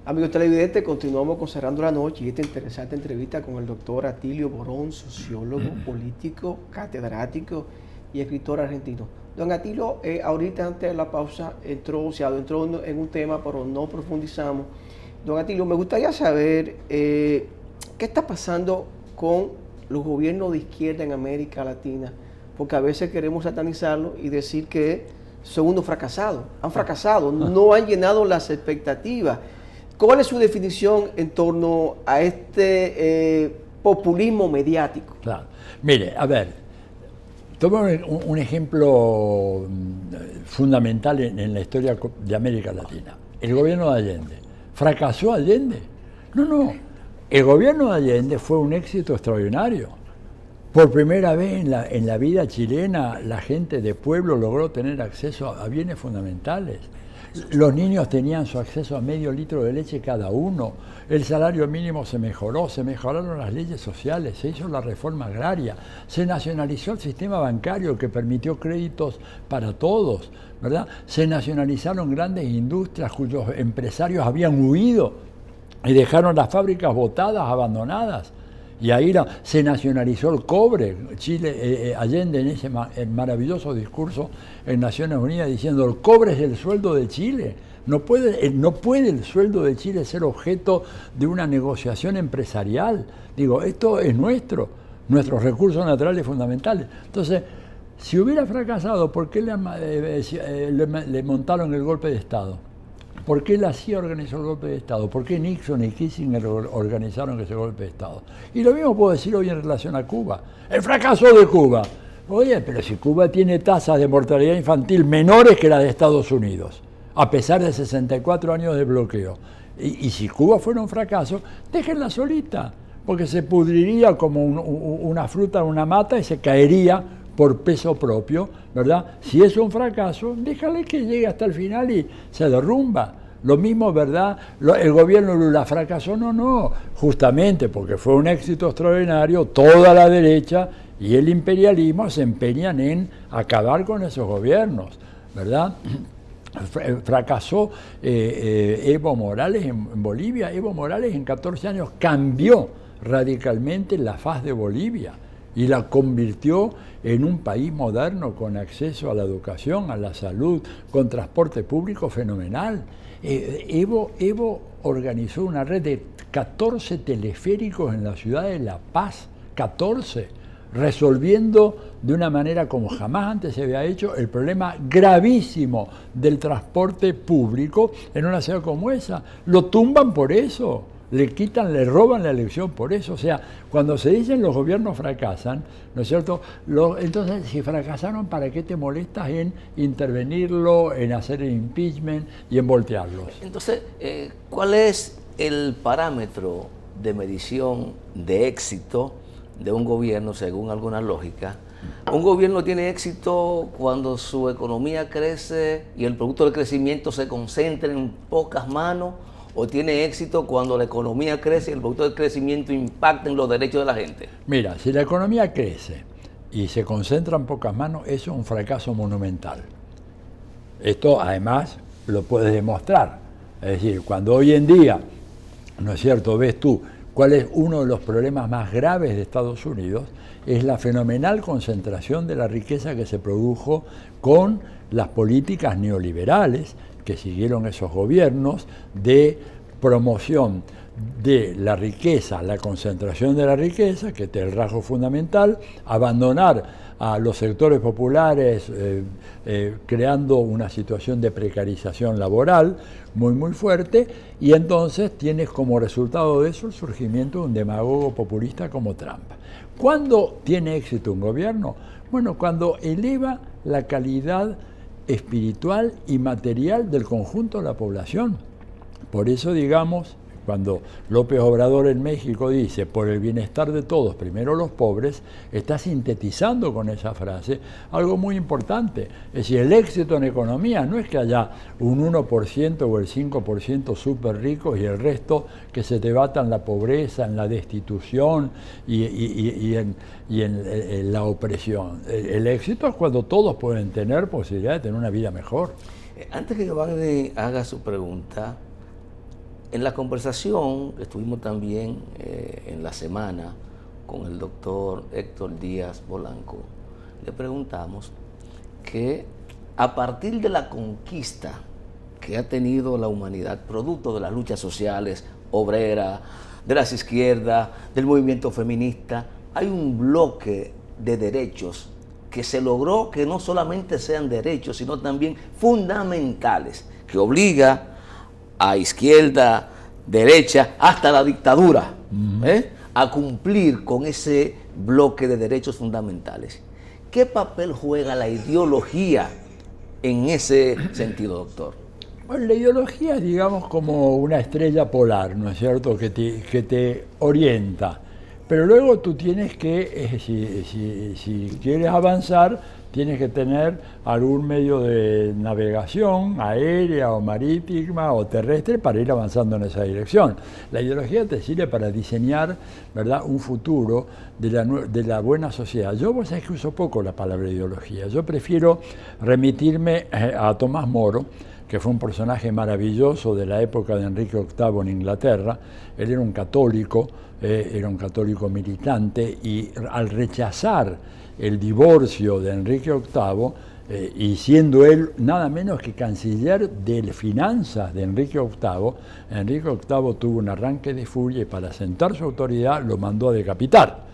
Amigos televidentes, continuamos con Cerrando la Noche y esta interesante entrevista con el doctor Atilio Borón, sociólogo, político, catedrático y escritor argentino. Don Atilio, ahorita antes de la pausa entró en un tema, pero no profundizamos. Don Atilio, me gustaría saber qué está pasando con los gobiernos de izquierda en América Latina, porque a veces queremos satanizarlos y decir que son unos fracasados. Han fracasado, no han llenado las expectativas. ¿Cuál es su definición en torno a este populismo mediático? Claro. Mire, a ver, tome un ejemplo fundamental en la historia de América Latina. El gobierno de Allende. ¿Fracasó Allende? No. El gobierno de Allende fue un éxito extraordinario. Por primera vez en la vida chilena, la gente de pueblo logró tener acceso a bienes fundamentales. Los niños tenían su acceso a medio litro de leche cada uno, el salario mínimo se mejoró, se mejoraron las leyes sociales, se hizo la reforma agraria, se nacionalizó el sistema bancario que permitió créditos para todos, ¿verdad? Se nacionalizaron grandes industrias cuyos empresarios habían huido y dejaron las fábricas botadas, abandonadas. Y ahí se nacionalizó el cobre. Allende en ese maravilloso discurso en Naciones Unidas diciendo el cobre es el sueldo de Chile. No puede el sueldo de Chile ser objeto de una negociación empresarial. Digo, esto es nuestros recursos naturales fundamentales. Entonces, si hubiera fracasado, ¿por qué le montaron el golpe de Estado? ¿Por qué la CIA organizó el golpe de Estado? ¿Por qué Nixon y Kissinger organizaron ese golpe de Estado? Y lo mismo puedo decir hoy en relación a Cuba. El fracaso de Cuba. Oye, pero si Cuba tiene tasas de mortalidad infantil menores que las de Estados Unidos, a pesar de 64 años de bloqueo. Y si Cuba fuera un fracaso, déjenla solita, porque se pudriría como una fruta en una mata y se caería por peso propio, ¿verdad? Si es un fracaso, déjale que llegue hasta el final y se derrumba. Lo mismo, ¿verdad? El gobierno Lula fracasó, no, justamente porque fue un éxito extraordinario, toda la derecha y el imperialismo se empeñan en acabar con esos gobiernos, ¿verdad? Fracasó Evo Morales en Bolivia. Evo Morales en 14 años cambió radicalmente la faz de Bolivia y la convirtió en un país moderno con acceso a la educación, a la salud, con transporte público fenomenal. Evo organizó una red de 14 teleféricos en la ciudad de La Paz, 14, resolviendo de una manera como jamás antes se había hecho el problema gravísimo del transporte público en una ciudad como esa. Lo tumban por eso. Le roban la elección por eso. O sea, cuando se dicen los gobiernos fracasan, ¿no es cierto? Entonces, si fracasaron, ¿para qué te molestas en intervenirlo, en hacer el impeachment y en voltearlos? Entonces, ¿cuál es el parámetro de medición de éxito de un gobierno según alguna lógica? Un gobierno tiene éxito cuando su economía crece y el producto del crecimiento se concentra en pocas manos, o tiene éxito cuando la economía crece y el producto del crecimiento impacta en los derechos de la gente. Mira, si la economía crece y se concentra en pocas manos, eso es un fracaso monumental. Esto además lo puedes demostrar. Es decir, cuando hoy en día, ¿no es cierto?, ves tú cuál es uno de los problemas más graves de Estados Unidos, es la fenomenal concentración de la riqueza que se produjo con las políticas neoliberales que siguieron esos gobiernos de promoción de la riqueza, la concentración de la riqueza, que es el rasgo fundamental, abandonar a los sectores populares, creando una situación de precarización laboral muy fuerte, y entonces tienes como resultado de eso el surgimiento de un demagogo populista como Trump. ¿Cuándo tiene éxito un gobierno? Bueno, cuando eleva la calidad espiritual y material del conjunto de la población. Por eso, digamos, Cuando López Obrador en México dice, por el bienestar de todos, primero los pobres, está sintetizando con esa frase algo muy importante. Es decir, el éxito en economía no es que haya un 1% o el 5% súper ricos y el resto que se debata en la pobreza, en la destitución y en la opresión. El éxito es cuando todos pueden tener posibilidad de tener una vida mejor. Antes que Giovanni haga su pregunta, en la conversación que estuvimos también en la semana con el doctor Héctor Díaz Polanco, le preguntamos que a partir de la conquista que ha tenido la humanidad, producto de las luchas sociales, obreras, de las izquierdas, del movimiento feminista, hay un bloque de derechos que se logró que no solamente sean derechos, sino también fundamentales, que obliga a izquierda, derecha, hasta la dictadura, a cumplir con ese bloque de derechos fundamentales. ¿Qué papel juega la ideología en ese sentido, doctor? Bueno, la ideología es, digamos, como una estrella polar, ¿no es cierto?, que te orienta. Pero luego tú tienes que, si quieres avanzar, tienes que tener algún medio de navegación aérea o marítima o terrestre para ir avanzando en esa dirección. La ideología te sirve para diseñar, ¿verdad?, un futuro de la buena sociedad. Yo, vos sabés que uso poco la palabra ideología. Yo prefiero remitirme a Tomás Moro, que fue un personaje maravilloso de la época de Enrique VIII en Inglaterra. Él era un católico militante, y al rechazar el divorcio de Enrique VIII, y siendo él nada menos que canciller de finanzas de Enrique VIII tuvo un arranque de furia y para sentar su autoridad lo mandó a decapitar.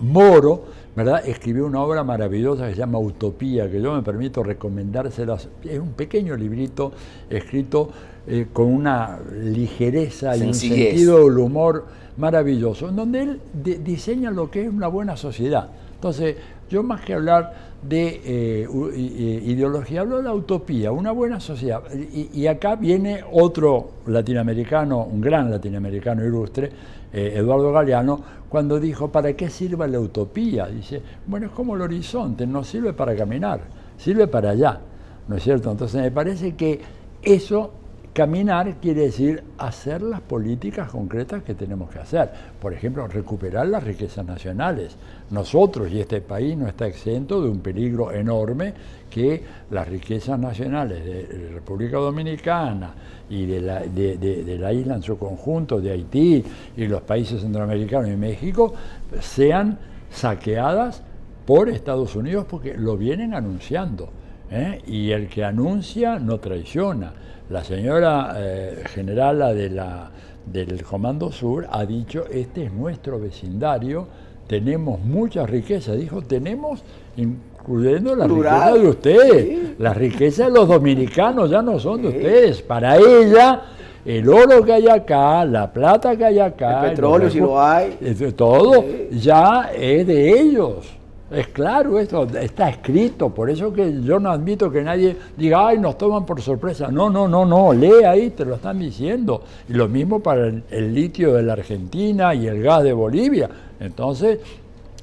Moro, ¿verdad?, escribió una obra maravillosa que se llama Utopía, que yo me permito recomendárselas. Es un pequeño librito escrito con una ligereza y un sentido del humor maravilloso, en donde él diseña lo que es una buena sociedad. Entonces, yo más que hablar de ideología, hablo de la utopía, una buena sociedad. Y acá viene otro latinoamericano, un gran latinoamericano ilustre, Eduardo Galeano, cuando dijo, ¿para qué sirve la utopía? Dice, bueno, es como el horizonte, no sirve para caminar, sirve para allá, ¿no es cierto? Entonces me parece que eso, caminar, quiere decir hacer las políticas concretas que tenemos que hacer. Por ejemplo, recuperar las riquezas nacionales. Nosotros y este país no está exento de un peligro enorme, que las riquezas nacionales de República Dominicana y de la isla en su conjunto, de Haití y los países centroamericanos y México, sean saqueadas por Estados Unidos, porque lo vienen anunciando, y el que anuncia no traiciona. La señora generala del Comando Sur ha dicho, este es nuestro vecindario, tenemos mucha riqueza. Dijo, tenemos, incluyendo la riqueza de ustedes. Sí. La riqueza de los dominicanos ya no son de ustedes. Para ella, el oro que hay acá, la plata que hay acá, el petróleo, si lo hay, todo ya es de ellos. Es claro, esto está escrito, por eso que yo no admito que nadie diga, ay, nos toman por sorpresa. No, lee ahí, te lo están diciendo. Y lo mismo para el litio de la Argentina y el gas de Bolivia. Entonces,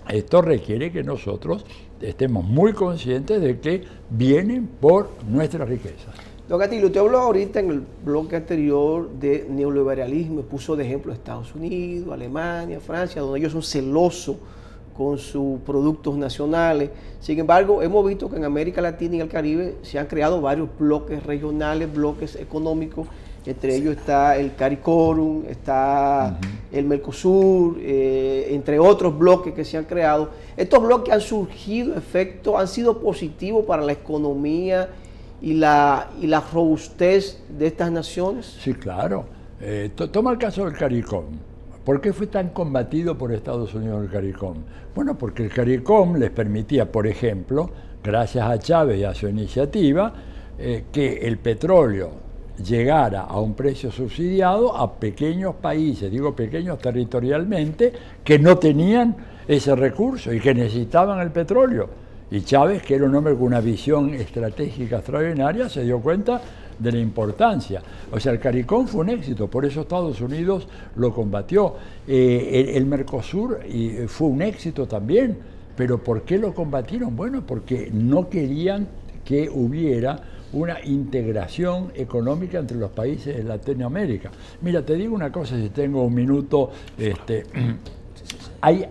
esto requiere que nosotros estemos muy conscientes de que vienen por nuestra riqueza. Don Atilio, usted habló ahorita en el bloque anterior de neoliberalismo, puso de ejemplo Estados Unidos, Alemania, Francia, donde ellos son celosos con sus productos nacionales. Sin embargo, hemos visto que en América Latina y el Caribe se han creado varios bloques regionales, bloques económicos. Entre ellos está el CARICORUM, está el Mercosur, entre otros bloques que se han creado. Estos bloques han surgido, han sido positivos para la economía y la robustez de estas naciones. Sí, claro. Toma el caso del CARICOM. ¿Por qué fue tan combatido por Estados Unidos el CARICOM? Bueno, porque el CARICOM les permitía, por ejemplo, gracias a Chávez y a su iniciativa, que el petróleo llegara a un precio subsidiado a pequeños países, digo pequeños territorialmente, que no tenían ese recurso y que necesitaban el petróleo. Y Chávez, que era un hombre con una visión estratégica extraordinaria, se dio cuenta de la importancia. O sea, el CARICOM fue un éxito, por eso Estados Unidos lo combatió. El Mercosur fue un éxito también, pero ¿por qué lo combatieron? Bueno, porque no querían que hubiera una integración económica entre los países de Latinoamérica. Mira, te digo una cosa, si tengo un minuto, hay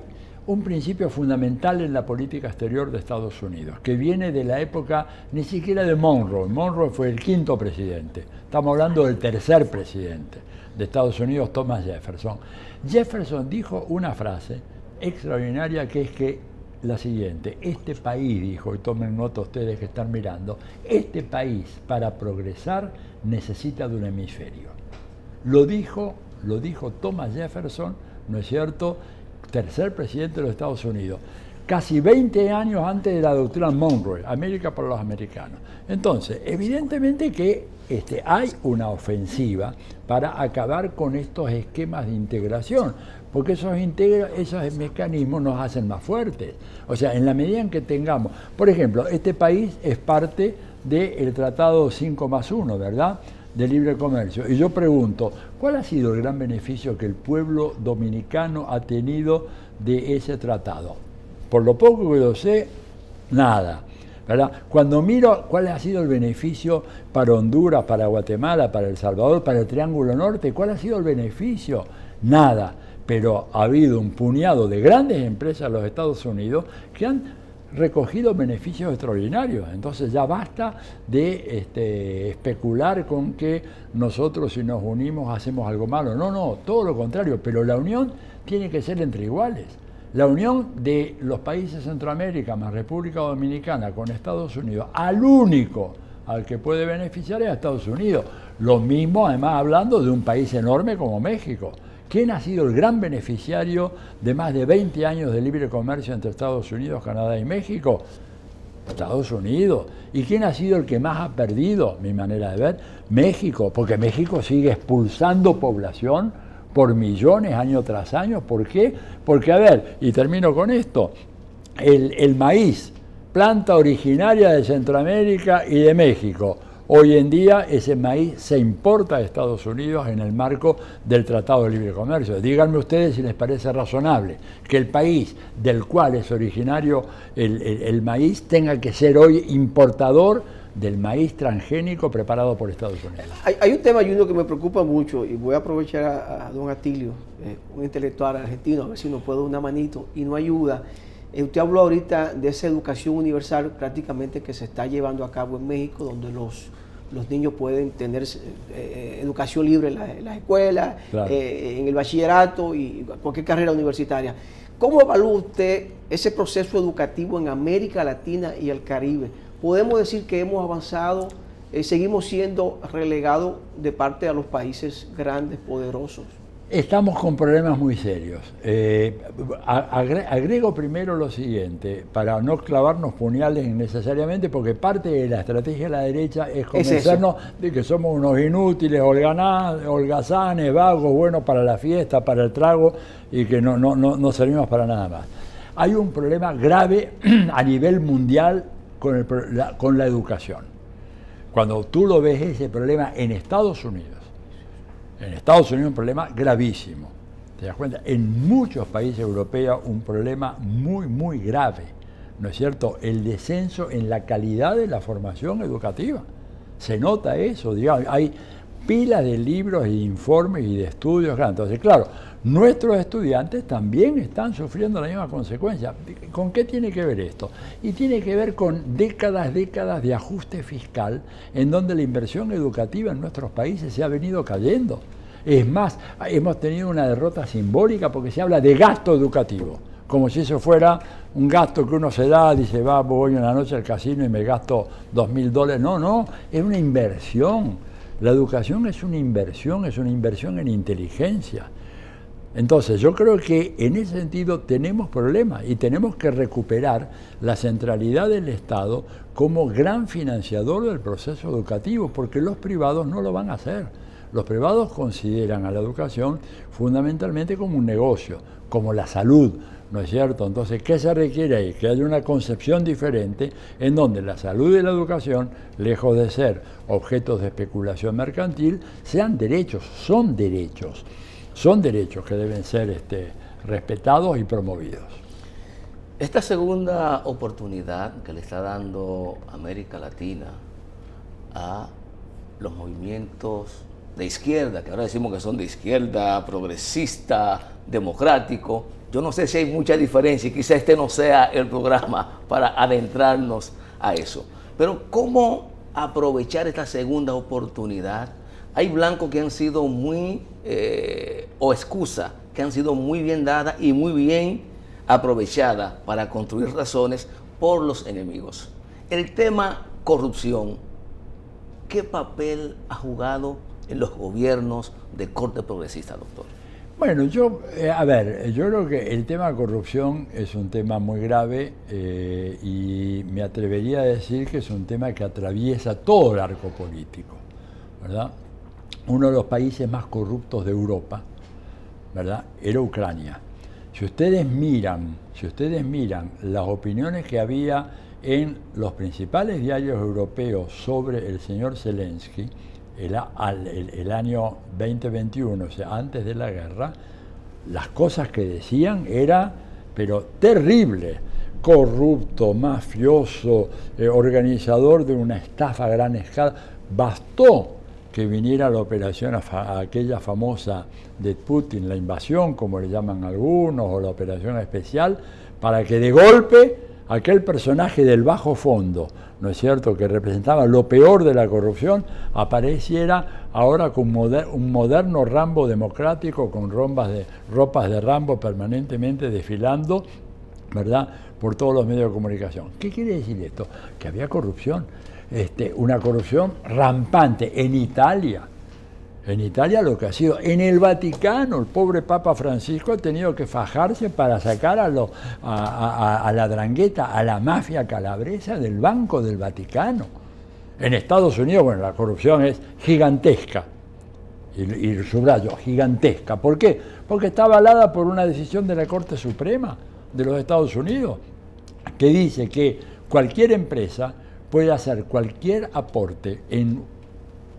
un principio fundamental en la política exterior de Estados Unidos, que viene de la época ni siquiera de Monroe. Monroe fue el 5º presidente. Estamos hablando del 3er presidente de Estados Unidos, Thomas Jefferson. Jefferson dijo una frase extraordinaria que es que la siguiente: este país, dijo, y tomen nota ustedes que están mirando, este país para progresar necesita de un hemisferio. Lo dijo Thomas Jefferson, ¿no es cierto?, 3er presidente de los Estados Unidos, casi 20 años antes de la doctrina Monroe, América para los americanos. Entonces, evidentemente que hay una ofensiva para acabar con estos esquemas de integración, porque esos mecanismos nos hacen más fuertes. O sea, en la medida en que tengamos, por ejemplo, este país es parte del Tratado 5+1, ¿verdad?, de libre comercio. Y yo pregunto, ¿cuál ha sido el gran beneficio que el pueblo dominicano ha tenido de ese tratado? Por lo poco que yo sé, nada, ¿verdad? Cuando miro cuál ha sido el beneficio para Honduras, para Guatemala, para El Salvador, para el Triángulo Norte, ¿cuál ha sido el beneficio? Nada. Pero ha habido un puñado de grandes empresas de los Estados Unidos que han recogido beneficios extraordinarios. Entonces ya basta de especular con que nosotros, si nos unimos, hacemos algo malo. No, todo lo contrario, pero la unión tiene que ser entre iguales. La unión de los países de Centroamérica más República Dominicana con Estados Unidos, al único al que puede beneficiar es a Estados Unidos. Lo mismo, además, hablando de un país enorme como México. ¿Quién ha sido el gran beneficiario de más de 20 años de libre comercio entre Estados Unidos, Canadá y México? Estados Unidos. ¿Y quién ha sido el que más ha perdido, mi manera de ver? México, porque México sigue expulsando población por millones año tras año. ¿Por qué? Porque, a ver, y termino con esto, el maíz, planta originaria de Centroamérica y de México. Hoy en día ese maíz se importa a Estados Unidos en el marco del Tratado de Libre Comercio. Díganme ustedes si les parece razonable que el país del cual es originario el maíz tenga que ser hoy importador del maíz transgénico preparado por Estados Unidos. Hay un tema, Junior, que me preocupa mucho, y voy a aprovechar a don Atilio, un intelectual argentino, a ver si nos puede dar una manito y no ayuda. Usted habló ahorita de esa educación universal prácticamente que se está llevando a cabo en México, donde los niños pueden tener educación libre en las escuelas, claro, en el bachillerato y cualquier carrera universitaria. ¿Cómo evalúa usted ese proceso educativo en América Latina y el Caribe? ¿Podemos decir que hemos avanzado, seguimos siendo relegados de parte a los países grandes, poderosos? Estamos con problemas muy serios. Agrego primero lo siguiente, para no clavarnos puñales innecesariamente, porque parte de la estrategia de la derecha es convencernos de que somos unos inútiles, holgazanes, vagos, buenos para la fiesta, para el trago, y que no servimos para nada más. Hay un problema grave a nivel mundial con la educación. Cuando tú lo ves ese problema en Estados Unidos, un problema gravísimo, ¿te das cuenta? En muchos países europeos un problema muy, muy grave, ¿no es cierto? El descenso en la calidad de la formación educativa. Se nota eso, digamos, hay pilas de libros, y informes y de estudios. Entonces, claro, nuestros estudiantes también están sufriendo la misma consecuencia. ¿Con qué tiene que ver esto? Y tiene que ver con décadas de ajuste fiscal en donde la inversión educativa en nuestros países se ha venido cayendo. Es más, hemos tenido una derrota simbólica porque se habla de gasto educativo, como si eso fuera un gasto que uno se da, dice, voy una noche al casino y me gasto $2.000. No, es una inversión. La educación es una inversión en inteligencia. Entonces, yo creo que en ese sentido tenemos problemas y tenemos que recuperar la centralidad del Estado como gran financiador del proceso educativo, porque los privados no lo van a hacer. Los privados consideran a la educación fundamentalmente como un negocio, como la salud, ¿no es cierto? Entonces, ¿qué se requiere ahí? Que haya una concepción diferente en donde la salud y la educación, lejos de ser objetos de especulación mercantil, sean derechos, son derechos que deben ser respetados y promovidos. Esta segunda oportunidad que le está dando América Latina a los movimientos de izquierda, que ahora decimos que son de izquierda, progresista, democrático, yo no sé si hay mucha diferencia y quizá este no sea el programa para adentrarnos a eso. Pero ¿cómo aprovechar esta segunda oportunidad? Hay blancos que han sido o excusas que han sido muy bien dadas y muy bien aprovechadas para construir razones por los enemigos. El tema corrupción, ¿qué papel ha jugado en los gobiernos de corte progresista, doctor? Bueno, yo creo que el tema corrupción es un tema muy grave y me atrevería a decir que es un tema que atraviesa todo el arco político, ¿verdad? Uno de los países más corruptos de Europa, ¿verdad?, era Ucrania. Si ustedes miran las opiniones que había en los principales diarios europeos sobre el señor Zelensky, el año 2021, o sea, antes de la guerra, las cosas que decían era, pero terrible: corrupto, mafioso, organizador de una estafa a gran escala. Bastó que viniera la operación aquella famosa de Putin, la invasión, como le llaman algunos, o la operación especial, para que de golpe aquel personaje del bajo fondo, ¿no es cierto?, que representaba lo peor de la corrupción, apareciera ahora con un moderno Rambo democrático, con ropas de Rambo permanentemente desfilando, ¿verdad?, por todos los medios de comunicación. ¿Qué quiere decir esto? Que había corrupción, una corrupción rampante en Italia. En Italia lo que ha sido, en el Vaticano, el pobre Papa Francisco ha tenido que fajarse para sacar a la drangheta, a la mafia calabresa del Banco del Vaticano. En Estados Unidos, bueno, la corrupción es gigantesca, y subrayo, gigantesca. ¿Por qué? Porque está avalada por una decisión de la Corte Suprema de los Estados Unidos, que dice que cualquier empresa puede hacer cualquier aporte en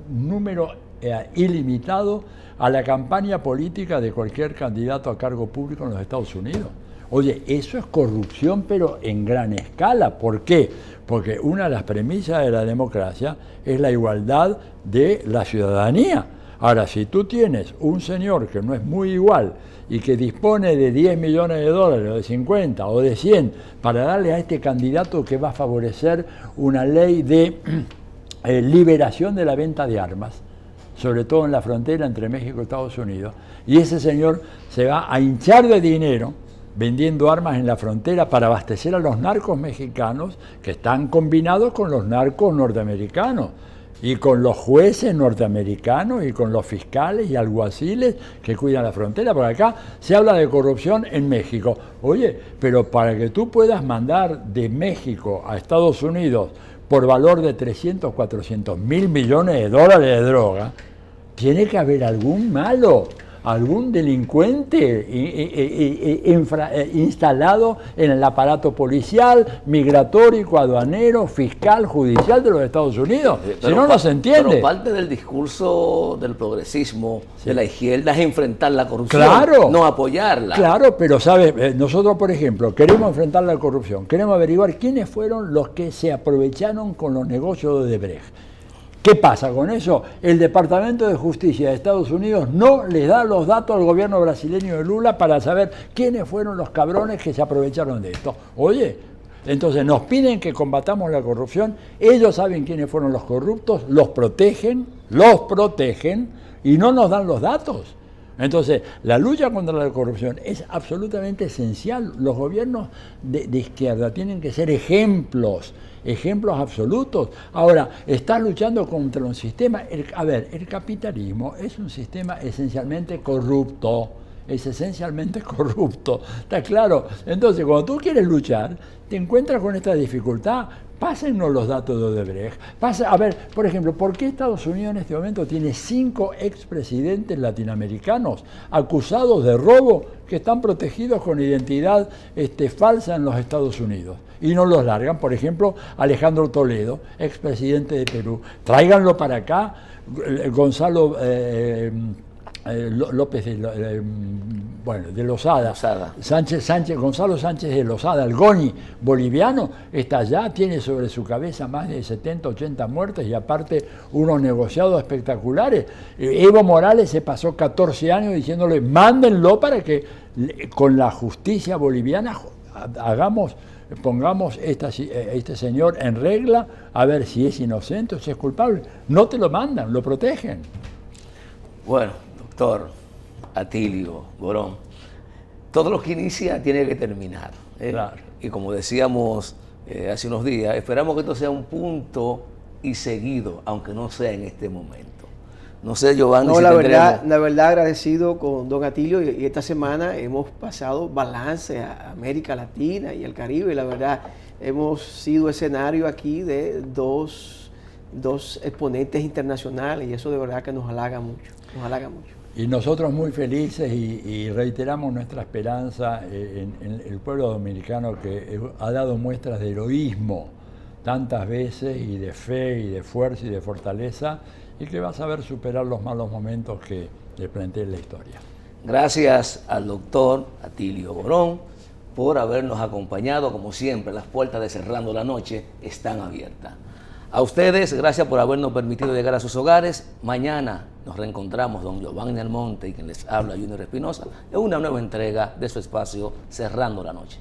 número ilimitado a la campaña política de cualquier candidato a cargo público en los Estados Unidos. Oye, eso es corrupción, pero en gran escala. ¿Por qué? Porque una de las premisas de la democracia es la igualdad de la ciudadanía. Ahora, si tú tienes un señor que no es muy igual y que dispone de 10 millones de dólares, o de 50, o de 100, para darle a este candidato que va a favorecer una ley de liberación de la venta de armas, sobre todo en la frontera entre México y Estados Unidos, y ese señor se va a hinchar de dinero vendiendo armas en la frontera para abastecer a los narcos mexicanos que están combinados con los narcos norteamericanos y con los jueces norteamericanos y con los fiscales y alguaciles que cuidan la frontera, porque acá se habla de corrupción en México. Oye, pero para que tú puedas mandar de México a Estados Unidos por valor de 300, 400 mil millones de dólares de droga, tiene que haber algún malo, algún delincuente instalado en el aparato policial, migratorio, aduanero, fiscal, judicial de los Estados Unidos. Si no, no se entiende. Pero parte del discurso del progresismo, sí, de la izquierda, es enfrentar la corrupción, claro, no apoyarla. Claro, pero ¿sabes? Nosotros, por ejemplo, queremos enfrentar la corrupción, queremos averiguar quiénes fueron los que se aprovecharon con los negocios de Odebrecht. ¿Qué pasa con eso? El Departamento de Justicia de Estados Unidos no les da los datos al gobierno brasileño de Lula para saber quiénes fueron los cabrones que se aprovecharon de esto. Oye, entonces nos piden que combatamos la corrupción, ellos saben quiénes fueron los corruptos, los protegen y no nos dan los datos. Entonces, la lucha contra la corrupción es absolutamente esencial. Los gobiernos de izquierda tienen que ser ejemplos absolutos. Ahora, estás luchando contra un sistema. El capitalismo es un sistema esencialmente corrupto. Está claro. Entonces, cuando tú quieres luchar, te encuentras con esta dificultad. Pásennos los datos de Odebrecht. A ver, por ejemplo, ¿por qué Estados Unidos en este momento tiene 5 expresidentes latinoamericanos acusados de robo que están protegidos con identidad falsa en los Estados Unidos? Y no los largan. Por ejemplo, Alejandro Toledo, expresidente de Perú. Tráiganlo para acá. Gonzalo López de Lozada. Gonzalo Sánchez de Lozada, el Goni boliviano, está allá, tiene sobre su cabeza más de 70, 80 muertes y aparte unos negociados espectaculares. Evo Morales se pasó 14 años diciéndole, mándenlo para que con la justicia boliviana pongamos este señor en regla, a ver si es inocente o si es culpable. No te lo mandan, lo protegen. Bueno, doctor Atilio Borón, todo lo que inicia tiene que terminar. Claro. Y como decíamos hace unos días, esperamos que esto sea un punto y seguido, aunque no sea en este momento. No sé, Giovanni, no, si la verdad agradecido con don Atilio y esta semana hemos pasado balance a América Latina y el Caribe. La verdad, hemos sido escenario aquí de dos exponentes internacionales y eso de verdad que nos halaga mucho, nos halaga mucho. Y nosotros muy felices y reiteramos nuestra esperanza en el pueblo dominicano que ha dado muestras de heroísmo tantas veces y de fe y de fuerza y de fortaleza y que va a saber superar los malos momentos que le plantea la historia. Gracias al doctor Atilio Borón por habernos acompañado. Como siempre, las puertas de Cerrando la Noche están abiertas. A ustedes, gracias por habernos permitido llegar a sus hogares. Mañana nos reencontramos, don Giovanni Almonte y quien les habla, Junior Espinosa, en una nueva entrega de su espacio Cerrando la Noche.